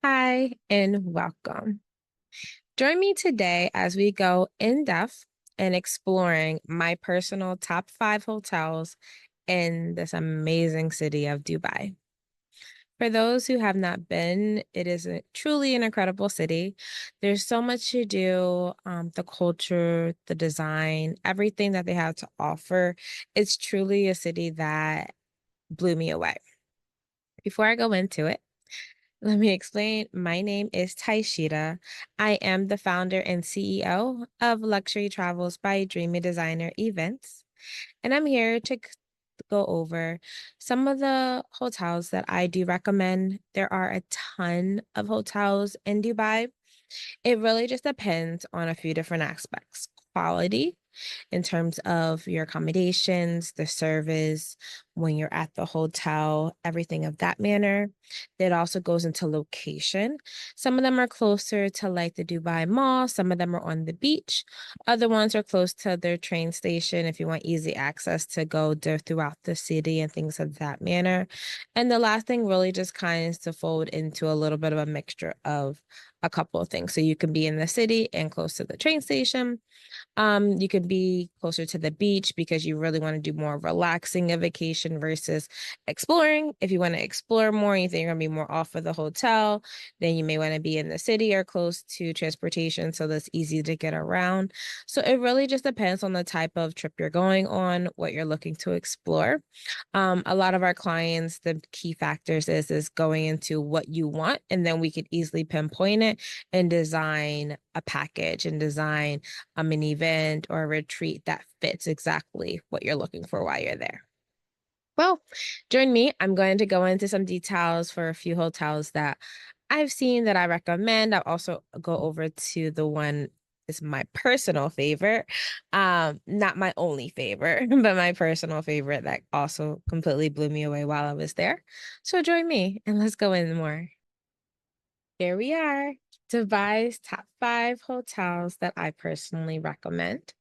Hi, and welcome. Join me today as we go in depth and exploring my personal top 5 hotels in this amazing city of Dubai. For those who have not been, it is truly an incredible city. There's so much to do, the culture, the design, everything that they have to offer. It's truly a city that blew me away. Before I go into it, let me explain. My name is Taishita. I am the founder and CEO of Luxury Travels by Dreamy Designer Events, and I'm here to go over some of the hotels that I do recommend. There are a ton of hotels in Dubai. It really just depends on a few different aspects. Quality, in terms of your accommodations, the service, when you're at the hotel, everything of that manner. It also goes into location. Some of them are closer to like the Dubai Mall, some of them are on the beach. Other ones are close to their train station if you want easy access to go throughout the city and things of that manner. And the last thing really just kind of to fold into a little bit of a mixture of a couple of things. So you can be in the city and close to the train station. You could be closer to the beach because you really want to do more relaxing a vacation versus exploring. If you want to explore more, you think you're gonna be more off of the hotel, then you may want to be in the city or close to transportation so that's easy to get around. So it really just depends on the type of trip you're going on, what you're looking to explore. A lot of our clients, the key factors is going into what you want, and then we could easily pinpoint it and design a package and design an event or a retreat that fits exactly what you're looking for while you're there. Well, join me. I'm going to go into some details for a few hotels that I've seen that I recommend. I'll also go over to the one is my personal favorite. Not my only favorite, but my personal favorite that also completely blew me away while I was there. So join me and let's go in more. Here we are. Dubai's top 5 hotels that I personally recommend.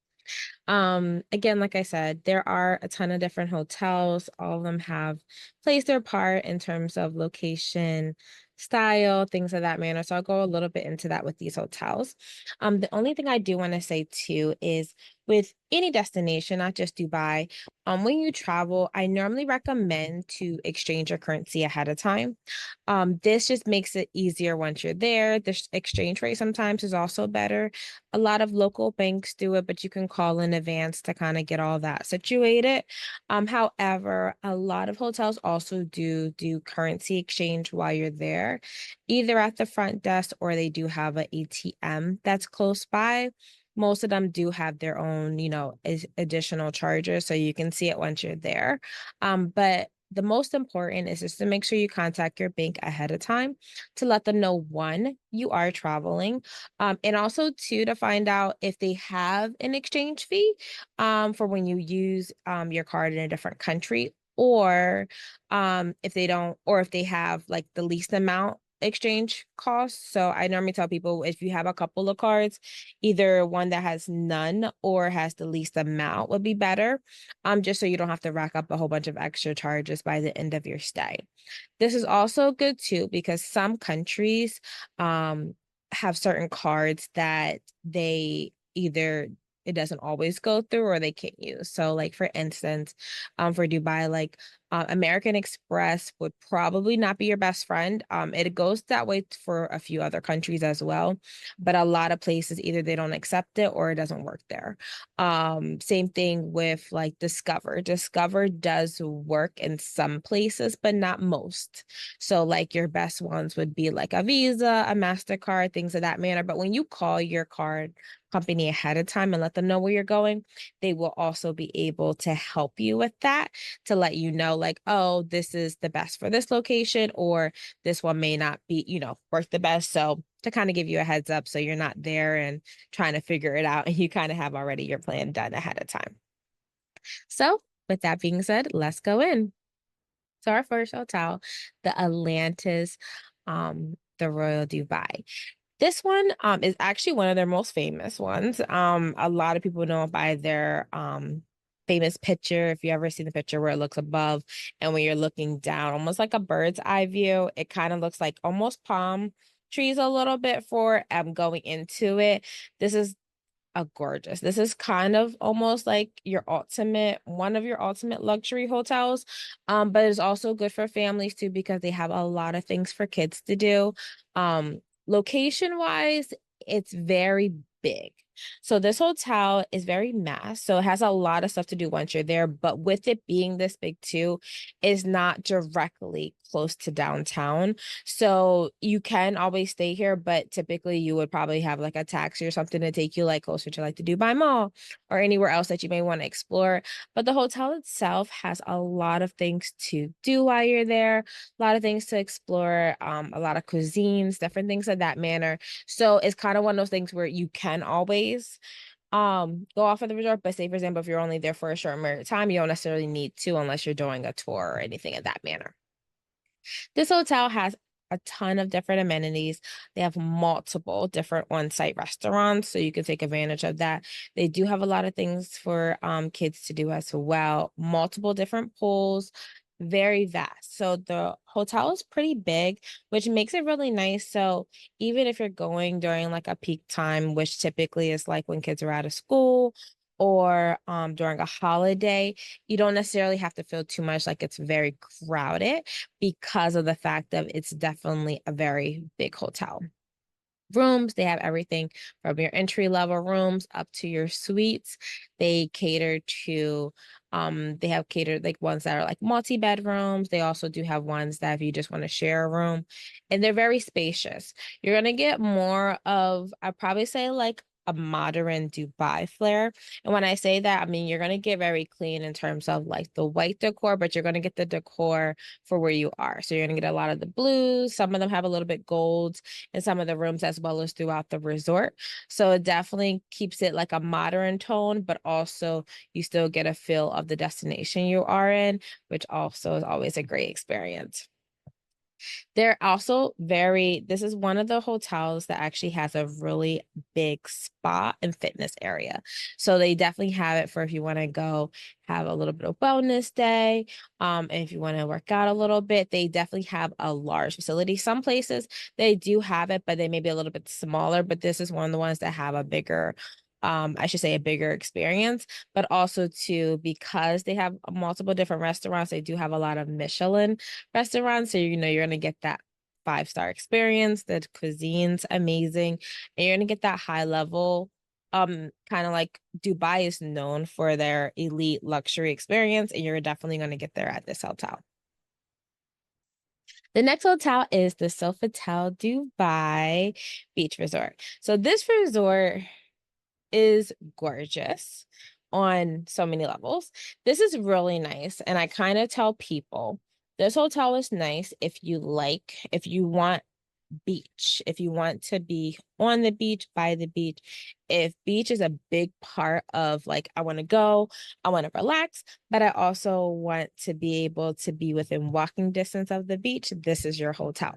Again, like I said, there are a ton of different hotels. All of them have plays their part in terms of location, style, things of that manner. So I'll go a little bit into that with these hotels. The only thing I do want to say too is with any destination, not just Dubai, when you travel, I normally recommend to exchange your currency ahead of time. This just makes it easier once you're there. The exchange rate sometimes is also better. A lot of local banks do it, but you can call in advance to kind of get all that situated. However, a lot of hotels also do currency exchange while you're there, either at the front desk or they do have an ATM that's close by. Most of them do have their own, additional charges, so you can see it once you're there. But the most important is just to make sure you contact your bank ahead of time to let them know one, you are traveling, and also two, to find out if they have an exchange fee for when you use your card in a different country, or if they don't, or if they have like the least amount exchange costs. So I normally tell people if you have a couple of cards, either one that has none or has the least amount would be better, just so you don't have to rack up a whole bunch of extra charges by the end of your stay. This is also good too because some countries have certain cards that they either it doesn't always go through or they can't use. So like for instance, for Dubai, like American Express would probably not be your best friend. It goes that way for a few other countries as well, but a lot of places either they don't accept it or it doesn't work there. Same thing with like Discover. Discover does work in some places, but not most. So like your best ones would be like a Visa, a MasterCard, things of that manner. But when you call your card company ahead of time and let them know where you're going, they will also be able to help you with that to let you know, like, oh, this is the best for this location, or this one may not be, work the best. So to kind of give you a heads up so you're not there and trying to figure it out and you kind of have already your plan done ahead of time. So with that being said, let's go in. So our first hotel, the Atlantis, the Royal Dubai. This one is actually one of their most famous ones. A lot of people know it by their famous picture. If you ever seen the picture where it looks above and when you're looking down, almost like a bird's eye view, it kind of looks like almost palm trees a little bit for going into it. This is a gorgeous. This is kind of almost like your ultimate one of your ultimate luxury hotels. But it's also good for families too because they have a lot of things for kids to do. Location wise, it's very big. So this hotel is very mass. So it has a lot of stuff to do once you're there, but with it being this big too, is not directly close to downtown. So you can always stay here, but typically you would probably have like a taxi or something to take you like closer to like the Dubai Mall or anywhere else that you may want to explore. But the hotel itself has a lot of things to do while you're there, a lot of things to explore, a lot of cuisines, different things of that manner. So it's kind of one of those things where you can always go off of the resort, but say for example, if you're only there for a short amount of time, you don't necessarily need to unless you're doing a tour or anything of that manner. This hotel has a ton of different amenities. They have multiple different on-site restaurants, so you can take advantage of that. They do have a lot of things for kids to do as well. Multiple different pools, very vast. So the hotel is pretty big, which makes it really nice. So even if you're going during like a peak time, which typically is like when kids are out of school or during a holiday, you don't necessarily have to feel too much like it's very crowded because of the fact that it's definitely a very big hotel. Rooms, they have everything from your entry level rooms up to your suites. They cater to they have catered like ones that are like multi-bedrooms. They also do have ones that if you just want to share a room, and they're very spacious. You're gonna get more of, I'd probably say like a modern Dubai flair. And when I say that, I mean you're gonna get very clean in terms of like the white decor, but you're gonna get the decor for where you are. So you're gonna get a lot of the blues. Some of them have a little bit golds in some of the rooms as well as throughout the resort. So it definitely keeps it like a modern tone, but also you still get a feel of the destination you are in, which also is always a great experience. They're also this is one of the hotels that actually has a really big spa and fitness area. So they definitely have it for if you want to go have a little bit of wellness day. And if you want to work out a little bit, they definitely have a large facility. Some places they do have it, but they may be a little bit smaller. But this is one of the ones that have a bigger I should say a bigger experience, but also too, because they have multiple different restaurants, they do have a lot of Michelin restaurants. So, you know, you're going to get that five-star experience. The cuisine's amazing. And you're going to get that high level, kind of like Dubai is known for their elite luxury experience. And you're definitely going to get there at this hotel. The next hotel is the Sofitel Dubai Beach Resort. So this resort is gorgeous on so many levels. This is really nice. And I kind of tell people this hotel is nice if you want beach, if you want to be on the beach, by the beach. If beach is a big part of like, I want to go, I want to relax, but I also want to be able to be within walking distance of the beach, this is your hotel.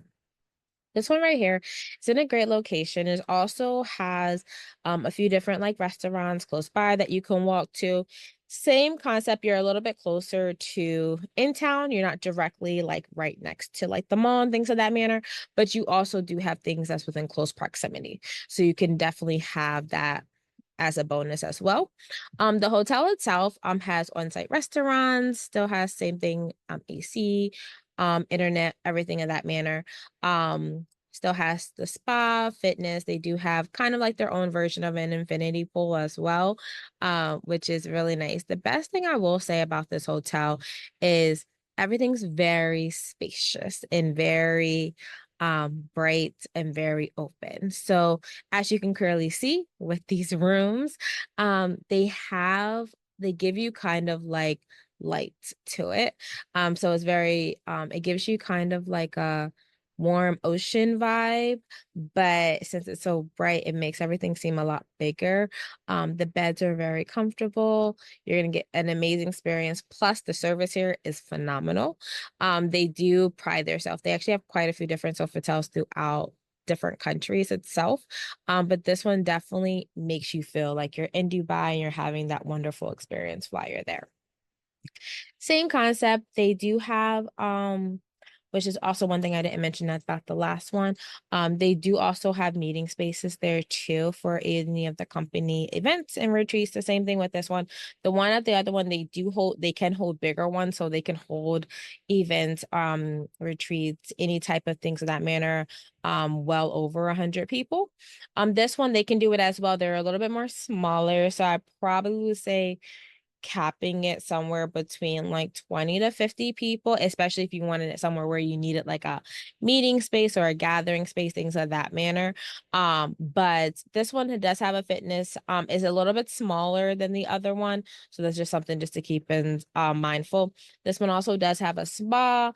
This one right here, it's in a great location. It also has a few different like restaurants close by that you can walk to. Same concept, you're a little bit closer to in town. You're not directly like right next to like the mall and things of that manner, but you also do have things that's within close proximity. So you can definitely have that as a bonus as well. The hotel itself has on-site restaurants, still has same thing, AC, internet, everything of that manner. Still has the spa, fitness. They do have kind of like their own version of an infinity pool as well, which is really nice. The best thing I will say about this hotel is everything's very spacious and very bright and very open. So as you can clearly see with these rooms, they give you kind of like light to it. So it's very it gives you kind of like a warm ocean vibe, but since it's so bright, it makes everything seem a lot bigger. The beds are very comfortable. You're gonna get an amazing experience. Plus, the service here is phenomenal. They do pride themselves. They actually have quite a few different hotels throughout different countries itself. But this one definitely makes you feel like you're in Dubai and you're having that wonderful experience while you're there. Same concept. They do have which is also one thing I didn't mention about the last one. They do also have meeting spaces there too for any of the company events and retreats. The same thing with this one. The one at the other one, they can hold bigger ones, so they can hold events, retreats, any type of things of that manner, well over 100 people. This one, they can do it as well. They're a little bit more smaller, so I probably would say capping it somewhere between like 20 to 50 people, especially if you wanted it somewhere where you needed like a meeting space or a gathering space, things of that manner. But this one does have a fitness, is a little bit smaller than the other one. So that's just something just to keep in mindful. This one also does have a spa.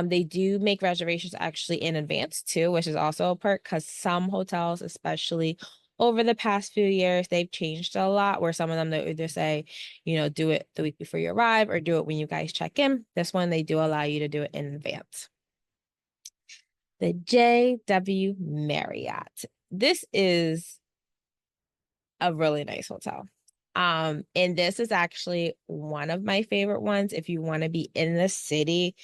They do make reservations actually in advance too, which is also a perk because some hotels, especially over the past few years, they've changed a lot where some of them they either say, do it the week before you arrive or do it when you guys check in. This one, they do allow you to do it in advance. The JW Marriott. This is a really nice hotel. And this is actually one of my favorite ones if you want to be in the city,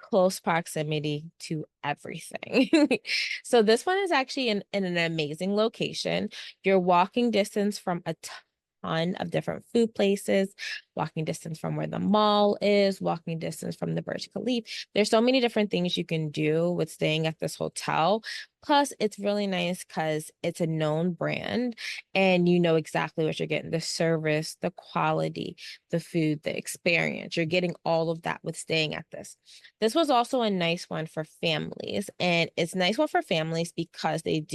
close proximity to everything. So this one is actually in an amazing location. You're walking distance from a ton of different food places, walking distance from where the mall is, walking distance from the Burj Khalifa. There's so many different things you can do with staying at this hotel. Plus, it's really nice because it's a known brand and you know exactly what you're getting, the service, the quality, the food, the experience. You're getting all of that with staying at this. This was also a nice one for families, and it's a nice one for families because they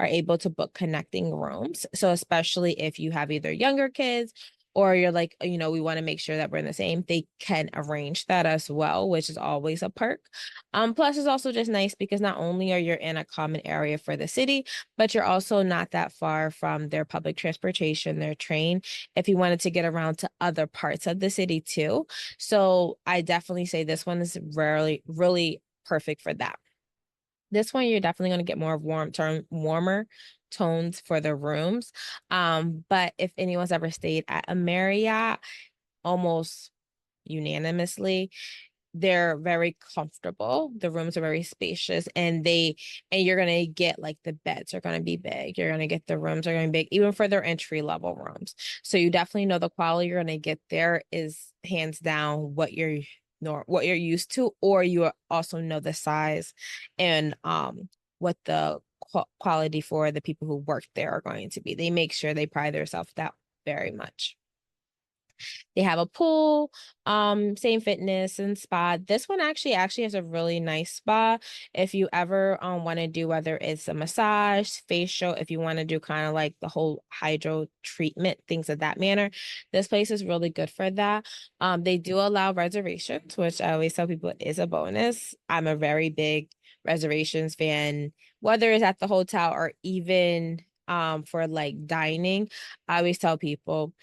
are able to book connecting rooms. So especially if you have either younger kids or you're like, we want to make sure that we're in the same, they can arrange that as well, which is always a perk. Plus it's also just nice because not only are you in a common area for the city, but you're also not that far from their public transportation, their train, if you wanted to get around to other parts of the city too. So I definitely say this one is really perfect for that. This one, you're definitely going to get more warmer tones for the rooms. But if anyone's ever stayed at a Marriott, almost unanimously, they're very comfortable. The rooms are very spacious and you're going to get like the beds are going to be big. You're going to get the rooms are going to be big, even for their entry level rooms. So you definitely know the quality you're going to get there is hands down what you're used to, or you also know the size and what the quality for the people who work there are going to be. They make sure they pride themselves that very much. They have a pool, same fitness and spa. This one actually has a really nice spa. If you ever want to do, whether it's a massage, facial, if you want to do kind of like the whole hydro treatment, things of that manner, this place is really good for that. They do allow reservations, which I always tell people is a bonus. I'm a very big reservations fan, whether it's at the hotel or even for like dining. I always tell people,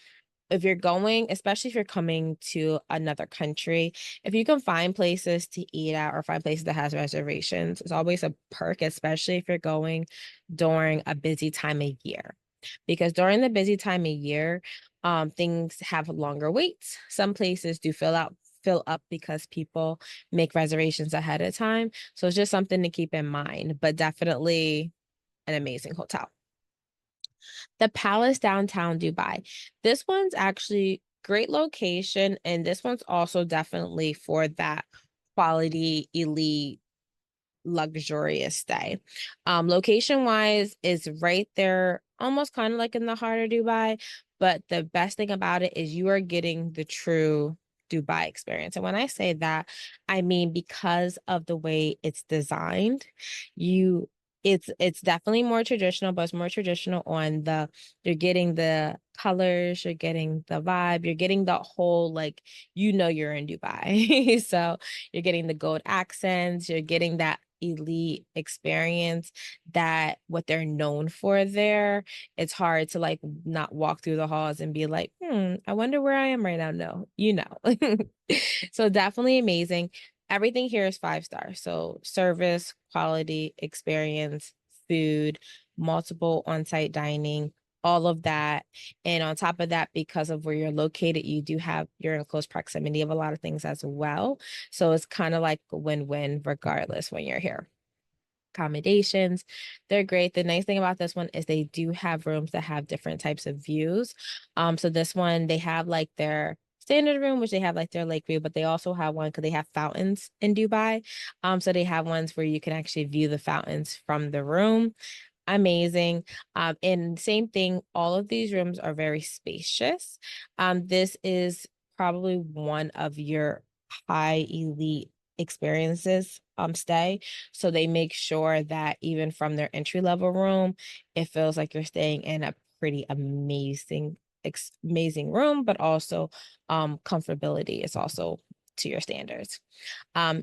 if you're going, especially if you're coming to another country, if you can find places to eat at or find places that has reservations, it's always a perk, especially if you're going during a busy time of year. Because during the busy time of year, things have longer waits. Some places do fill up because people make reservations ahead of time. So it's just something to keep in mind, but definitely an amazing hotel. The Palace downtown Dubai. This one's actually great location, and this one's also definitely for that quality elite luxurious stay. Location wise is right there, almost kind of like in the heart of Dubai. But the best thing about it is you are getting the true Dubai experience. And when I say that, I mean because of the way it's designed, you it's definitely more traditional, but it's more traditional on you're getting the colors, you're getting the vibe, you're getting the whole like you're in Dubai. So you're getting the gold accents, you're getting that elite experience, that what they're known for there. It's hard to like not walk through the halls and be like, I wonder where I am right now. No, So definitely amazing. Everything here is 5 stars. So service, quality, experience, food, multiple on-site dining. all of that. And on top of that, because of where you're located, you're in close proximity of a lot of things as well. So it's kind of like a win-win regardless when you're here. Accommodations, they're great. The nice thing about this one is they do have rooms that have different types of views. So this one, they have like their standard room, which they have like their lake view, but they also have one because they have fountains in Dubai. So they have ones where you can actually view the fountains from the room. Amazing. And same thing, all of these rooms are very spacious. This is probably one of your high elite experiences stay. So they make sure that even from their entry level room, it feels like you're staying in a pretty amazing room, but also comfortability is also to your standards.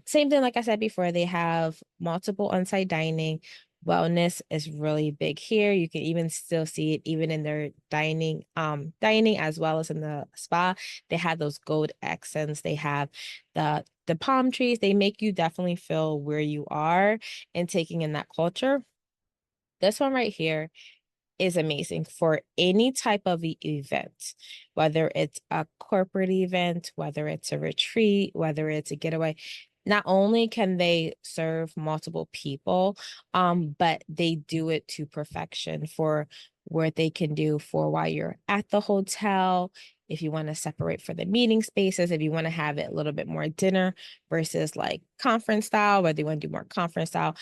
Same thing, like I said before, they have multiple on-site dining. Wellness is really big here. You can even still see it even in their dining as well as in the spa. They have those gold accents. They have the palm trees. They make you definitely feel where you are and taking in that culture. This one right here is amazing for any type of event, whether it's a corporate event, whether it's a retreat, whether it's a getaway. Not only can they serve multiple people, but they do it to perfection for what they can do for while you're at the hotel. If you want to separate for the meeting spaces, if you want to have it a little bit more dinner versus like conference style, whether you want to do more conference style,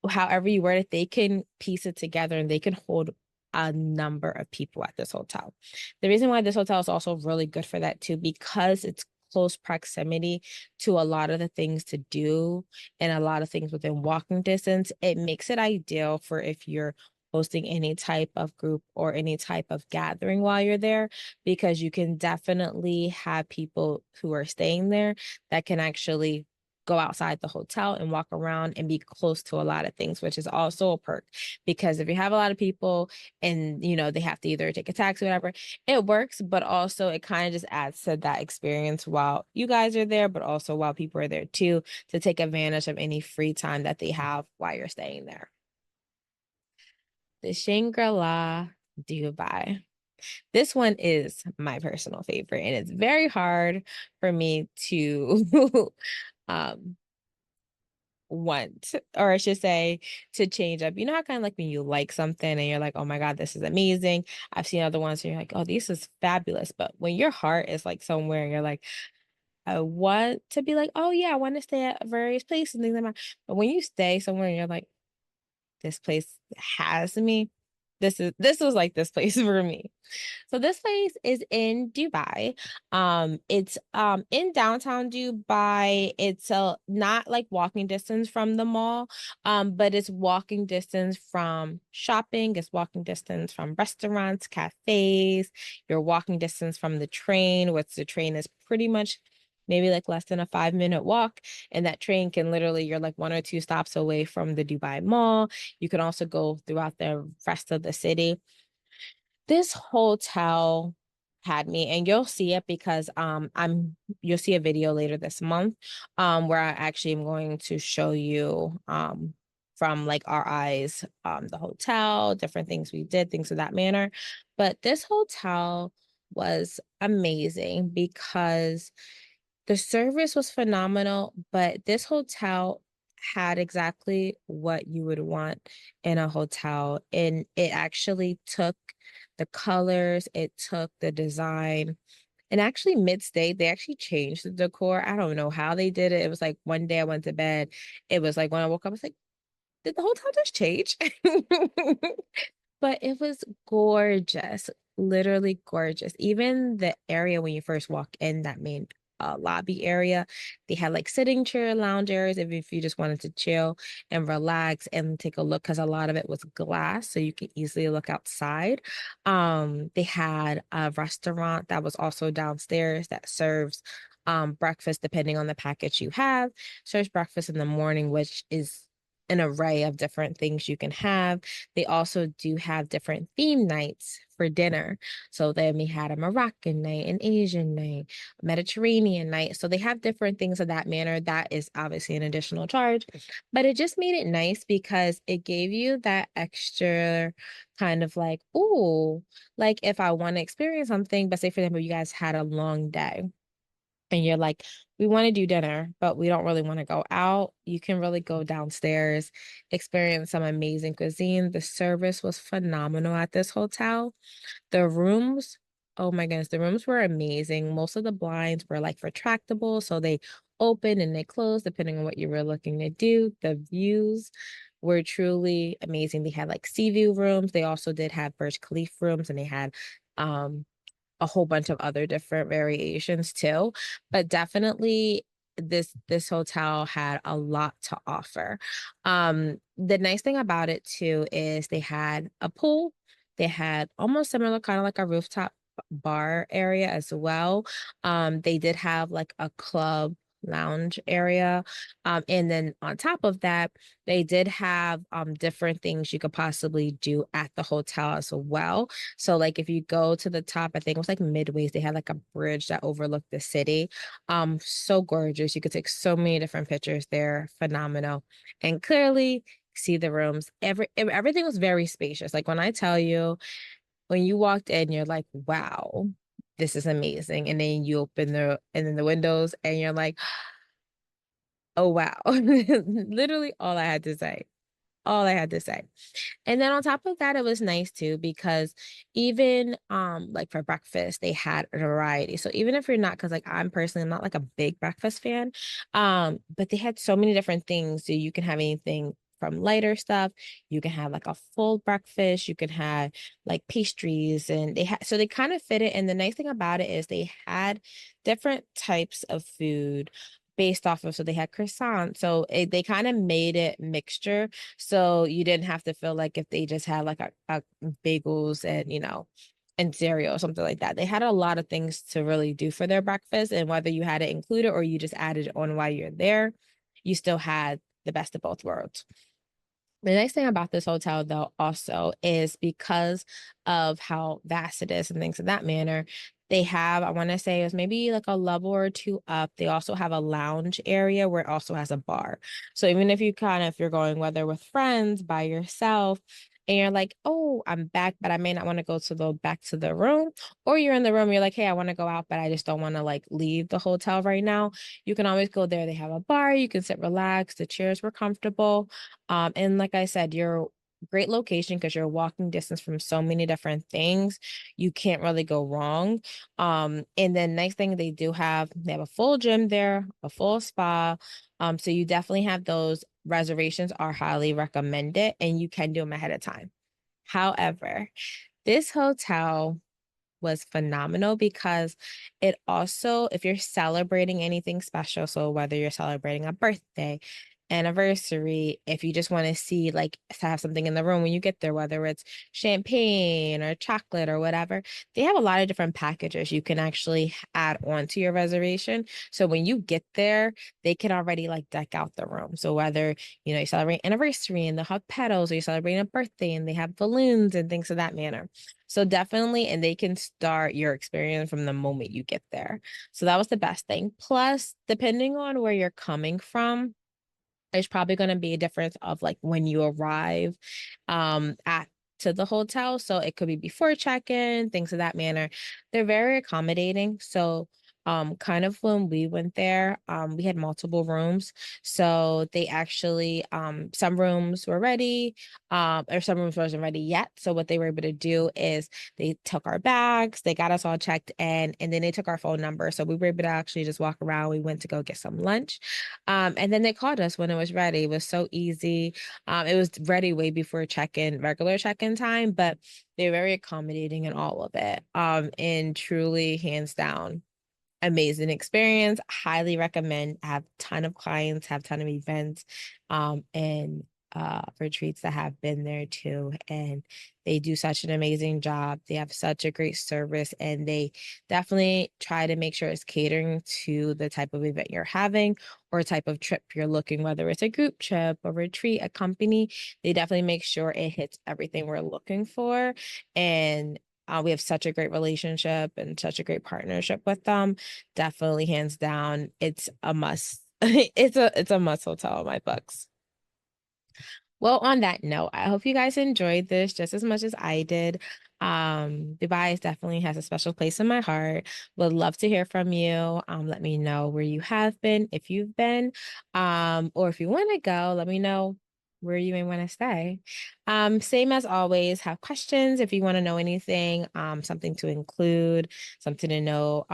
however you word it, they can piece it together and they can hold a number of people at this hotel. The reason why this hotel is also really good for that too, because it's close proximity to a lot of the things to do and a lot of things within walking distance, it makes it ideal for if you're hosting any type of group or any type of gathering while you're there, because you can definitely have people who are staying there that can actually go outside the hotel and walk around and be close to a lot of things, which is also a perk. Because if you have a lot of people and they have to either take a taxi or whatever, it works, but also it kind of just adds to that experience while you guys are there, but also while people are there too, to take advantage of any free time that they have while you're staying there. The Shangri-La Dubai. This one is my personal favorite, and it's very hard for me to um want, or I should say, to change up. You know how kind of like when you like something and you're like, oh my God, this is amazing. I've seen other ones and you're like, oh, this is fabulous. But when your heart is like somewhere and you're like, I want to be like, oh yeah, I want to stay at various places and things like that. But when you stay somewhere and you're like, this place has me, this was like this place for me. So this place is in Dubai. It's in downtown Dubai. It's not like walking distance from the mall, but it's walking distance from shopping, it's walking distance from restaurants, cafes, you're walking distance from the train, which the train is pretty much maybe like less than a 5-minute walk. And that train can literally, you're like one or two stops away from the Dubai Mall. You can also go throughout the rest of the city. This hotel had me, and you'll see it because you'll see a video later this month where I actually am going to show you from like our eyes the hotel, different things we did, things of that manner. But this hotel was amazing because the service was phenomenal, but this hotel had exactly what you would want in a hotel. And it actually took the colors, it took the design. And actually, mid-stay, they actually changed the decor. I don't know how they did it. It was like one day I went to bed. It was like when I woke up, I was like, did the hotel just change? But it was gorgeous, literally gorgeous. Even the area when you first walk in, that main lobby area, they had like sitting chair lounge areas if you just wanted to chill and relax and take a look, because a lot of it was glass, so you can easily look outside. They had a restaurant that was also downstairs that serves breakfast depending on the package you have. Serves breakfast in the morning, which is an array of different things you can have. They also do have different theme nights for dinner. So then we had a Moroccan night, an Asian night, a Mediterranean night. So they have different things of that manner. That is obviously an additional charge, but it just made it nice because it gave you that extra kind of like, ooh, like if I want to experience something, but say for example, you guys had a long day and you're like, we want to do dinner, but we don't really want to go out, you can really go downstairs, experience some amazing cuisine. The service was phenomenal at this hotel. The rooms, oh my goodness, the rooms were amazing. Most of the blinds were like retractable, so they open and they close depending on what you were looking to do. The views were truly amazing. They had like sea view rooms. They also did have Burj Khalifa rooms, and they had um a whole bunch of other different variations too. But definitely this hotel had a lot to offer. The nice thing about it too is they had a pool. They had almost similar kind of like a rooftop bar area as well. They did have like a club lounge area. And then on top of that, they did have different things you could possibly do at the hotel as well. So like if you go to the top, I think it was like Midways, they had like a bridge that overlooked the city. So gorgeous. You could take so many different pictures there. Phenomenal. And clearly see the rooms. Everything was very spacious. Like when I tell you, when you walked in, you're like, wow, this is amazing. And then you open the windows and you're like, oh wow. Literally all I had to say. All I had to say. And then on top of that, it was nice too because even like for breakfast, they had a variety. So even if you're not, because like I'm personally not like a big breakfast fan, but they had so many different things. So you can have anything from lighter stuff, you can have like a full breakfast, you can have like pastries, and they had so they kind of fit it. And the nice thing about it is they had different types of food based off of, so they had croissant, so they kind of made it mixture, so you didn't have to feel like if they just had like a bagels and and cereal or something like that. They had a lot of things to really do for their breakfast, and whether you had it included or you just added it on while you're there, you still had the best of both worlds. The nice thing about this hotel, though, also is because of how vast it is and things of that manner, they have, I want to say it was maybe like a level or two up. They also have a lounge area where it also has a bar. So even if you if you're going, whether with friends, by yourself, and you're like, oh, I'm back, but I may not want to go to the back to the room, or you're in the room, you're like, hey, I want to go out, but I just don't want to like leave the hotel right now. You can always go there. They have a bar, you can sit relaxed, the chairs were comfortable. And like I said, you're great location because you're walking distance from so many different things. You can't really go wrong. And then next thing they have a full gym there, a full spa. So you definitely have those. Reservations are highly recommended and you can do them ahead of time. However, this hotel was phenomenal because it also, if you're celebrating anything special, so whether you're celebrating a birthday, anniversary, if you just want to see like to have something in the room when you get there, whether it's champagne or chocolate or whatever, they have a lot of different packages you can actually add on to your reservation. So when you get there, they can already like deck out the room. So whether you celebrate anniversary and they have petals, or you celebrating a birthday and they have balloons and things of that manner. So definitely, and they can start your experience from the moment you get there. So that was the best thing. Plus, depending on where you're coming from, there's probably going to be a difference of like when you arrive at to the hotel. So it could be before check-in, things of that manner. They're very accommodating. So kind of when we went there, we had multiple rooms. So they actually some rooms were ready, or some rooms wasn't ready yet. So what they were able to do is they took our bags, they got us all checked in, and then they took our phone number. So we were able to actually just walk around. We went to go get some lunch. And then they called us when it was ready. It was so easy. It was ready way before regular check-in time, but they're very accommodating in all of it. And truly, hands down, amazing experience. Highly recommend. I have a ton of clients, have a ton of events. And retreats that have been there too, and they do such an amazing job. They have such a great service, and they definitely try to make sure it's catering to the type of event you're having or type of trip you're looking, whether it's a group trip, a retreat, a company. They definitely make sure it hits everything we're looking for. And we have such a great relationship and such a great partnership with them. Definitely, hands down, it's a must. It's a must hotel in my books. Well, on that note, I hope you guys enjoyed this just as much as I did. Dubai definitely has a special place in my heart. Would love to hear from you. Let me know where you have been, if you've been, or if you want to go, let me know where you may want to stay. Same as always, have questions if you want to know anything, something to include, something to know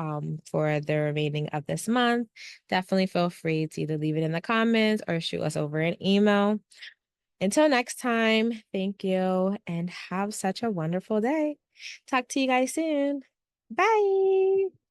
for the remaining of this month. Definitely feel free to either leave it in the comments or shoot us over an email. Until next time, thank you and have such a wonderful day. Talk to you guys soon. Bye.